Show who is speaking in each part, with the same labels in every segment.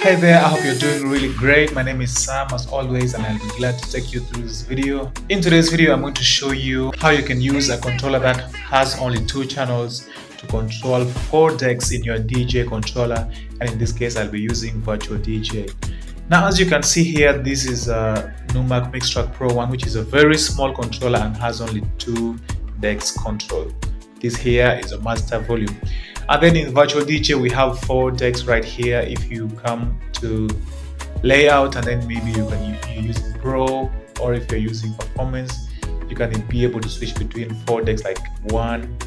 Speaker 1: Hey there, I hope you're doing really great. My name is Sam as always, and I'll be glad to take you through this video. In today's video, I'm going to show you how you can use a controller that has only 2 channels to control 4 decks in your DJ controller, and in this case I'll be using Virtual DJ. Now, as you can see here, this is a Numark Mixtrack Pro 1, which is a very small controller and has only 2 decks control. This here is a master volume. And then in Virtual DJ, we have 4 decks right here. If you come to layout, and then maybe you're using Pro, or if you're using performance, you can be able to switch between 4 decks like 1,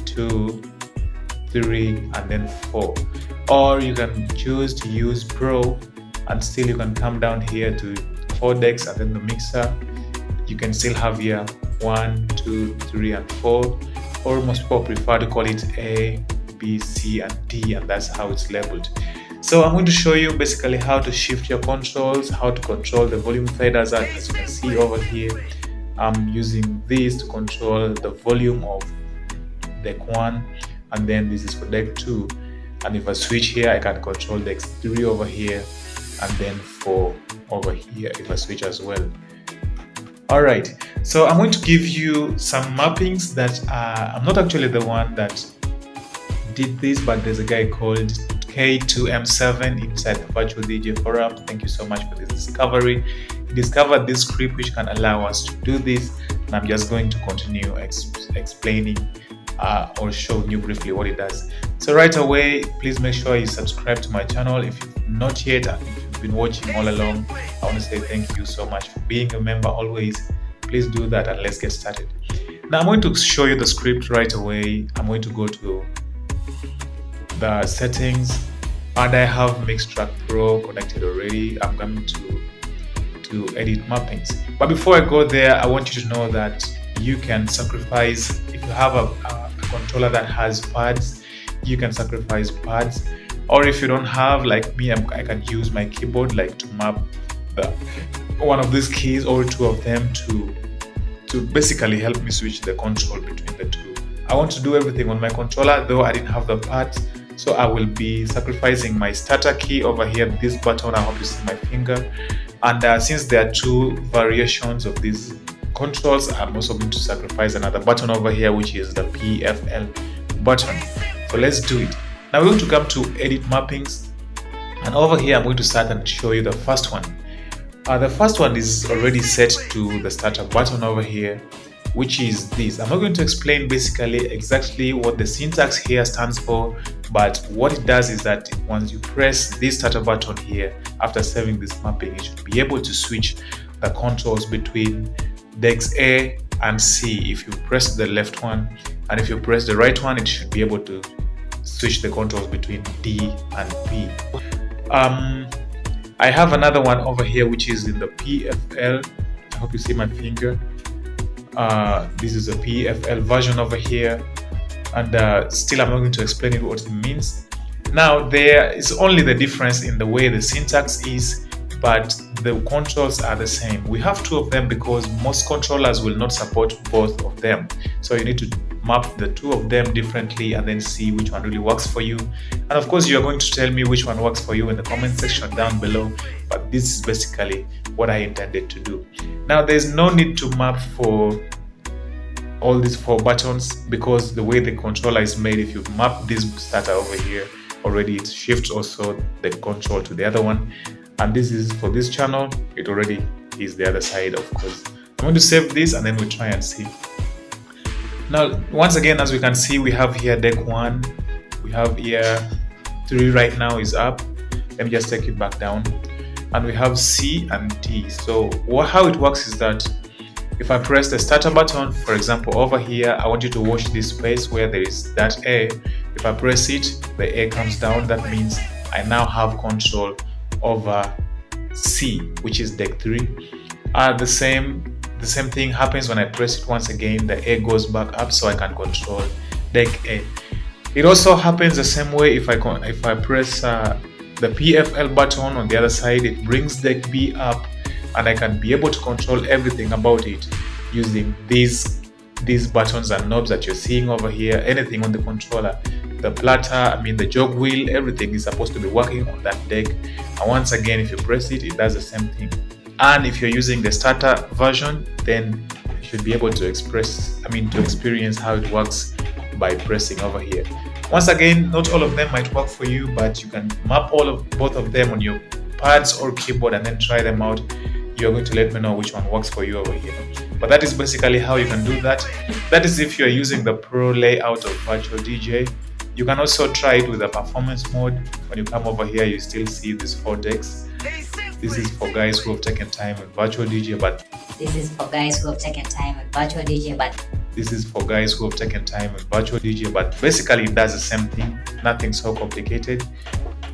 Speaker 1: 2, 3, and then 4. Or you can choose to use Pro, and still you can come down here to 4 decks, and then the mixer. You can still have here 1, 2, 3, and 4. Or most people prefer to call it A, B, C, and D, and that's how it's labeled. So I'm going to show you basically how to shift your controls, how to control the volume faders. As you can see over here, I'm using this to control the volume of deck 1, and then this is for deck 2. And if I switch here, I can control deck 3 over here, and then 4 over here if I switch as well. Alright, so I'm going to give you some mappings that I'm not actually the one that did this, but there's a guy called K2M7 inside the Virtual DJ forum. Thank you so much for this discovery. He discovered this script which can allow us to do this, and I'm just going to continue explaining or showing you briefly what it does. So right away, please make sure you subscribe to my channel if you've not yet, and if you've been watching all along. I want to say thank you so much for being a member always. Please do that, and let's get started. Now I'm going to show you the script right away. I'm going to go to the settings, and I have Mixtrack Pro connected already. I'm going to edit mappings, but before I go there, I want you to know that you can sacrifice. If you have a controller that has pads, you can sacrifice pads, or if you don't have, like me, I can use my keyboard like to map one of these keys or 2 of them to basically help me switch the control between the 2. I want to do everything on my controller, though I didn't have the pads. So I will be sacrificing my starter key over here, this button. I hope you see my finger. And since there are 2 variations of these controls, I'm also going to sacrifice another button over here, which is the PFL button. So let's do it. Now we're going to come to edit mappings, and over here I'm going to start and show you the first one. The first one is already set to the starter button over here, which is this. I'm not going to explain basically exactly what the syntax here stands for, but what it does is that once you press this starter button here, after saving this mapping, it should be able to switch the controls between decks A and C. If you press the left one, and if you press the right one, it should be able to switch the controls between D and B. I have another one over here which is in the PFL. I hope you see my finger. This is a PFL version over here, and still I'm not going to explain it what it means. Now there is only the difference in the way the syntax is, but the controls are the same. We have 2 of them because most controllers will not support both of them, so you need to map the 2 of them differently and then see which one really works for you. And of course, you are going to tell me which one works for you in the comment section down below, but this is basically what I intended to do. Now there's no need to map for all these 4 buttons, because the way the controller is made, if you map this starter over here already, it shifts also the control to the other one, and this is for this channel, it already is the other side. Of course, I'm going to save this and then we try and see. Now once again, as we can see, we have here deck 1, we have here 3 right now is up. Let me just take it back down, and we have C and D. So how it works is that if I press the starter button, for example over here, I want you to watch this space where there is that A. If I press it, the A comes down. That means I now have control over C, which is deck 3. The same thing happens when I press it once again. The A goes back up, so I can control deck A. It also happens the same way if I press the PFL button on the other side. It brings deck B up, and I can be able to control everything about it using these buttons and knobs that you're seeing over here. Anything on the controller the platter, the jog wheel, everything is supposed to be working on that deck. And once again, if you press it, it does the same thing. And if you're using the starter version, then you should be able to experience how it works by pressing over here. Once again, not all of them might work for you, but you can map both of them on your pads or keyboard and then try them out. You're going to let me know which one works for you over here. But that is basically how you can do that. That is if you're using the pro layout of Virtual DJ. You can also try it with the performance mode. When you come over here, you still see these 4 decks. This is for guys who have taken time with Virtual DJ, but
Speaker 2: this is for guys who have taken time with Virtual DJ, but
Speaker 1: this is for guys who have taken time with Virtual DJ, but basically it does the same thing, nothing so complicated.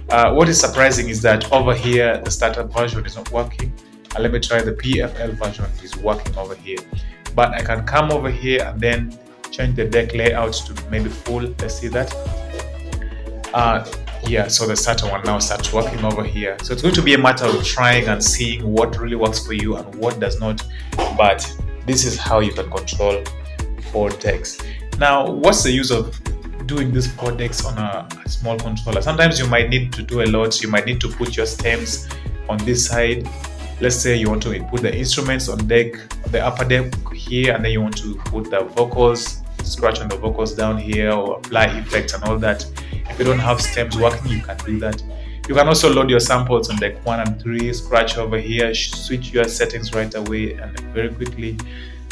Speaker 1: What is surprising is that over here, the starter version is not working. And let me try the PFL version, is working over here. But I can come over here and then change the deck layout to maybe full. Let's see that. Yeah, so the starter one now starts working over here. So it's going to be a matter of trying and seeing what really works for you and what does not. But this is how you can control 4 decks. Now, what's the use of doing these 4 decks on a small controller? Sometimes you might need to do a lot. You might need to put your stems on this side. Let's say you want to put the instruments on deck, the upper deck here, and then you want to put the vocals, scratch on the vocals down here, or apply effects and all that. If you don't have stems working, you can do that. You can also load your samples on deck 1 and 3, scratch over here, switch your settings right away, and very quickly,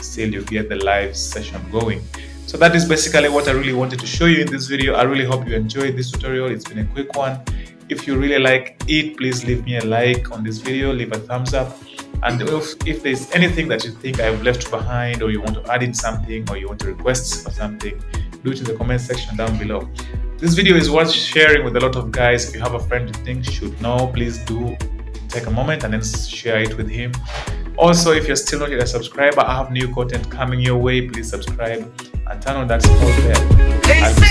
Speaker 1: still you get the live session going. So that is basically what I really wanted to show you in this video. I really hope you enjoyed this tutorial. It's been a quick one. If you really like it, please leave me a like on this video, leave a thumbs up. And if there's anything that you think I've left behind, or you want to add in something, or you want to request for something, do it in the comment section down below. This video is worth sharing with a lot of guys. If you have a friend you think should know, please do take a moment and then share it with him. Also, if you're still not yet a subscriber, I have new content coming your way. Please subscribe and turn on that small bell.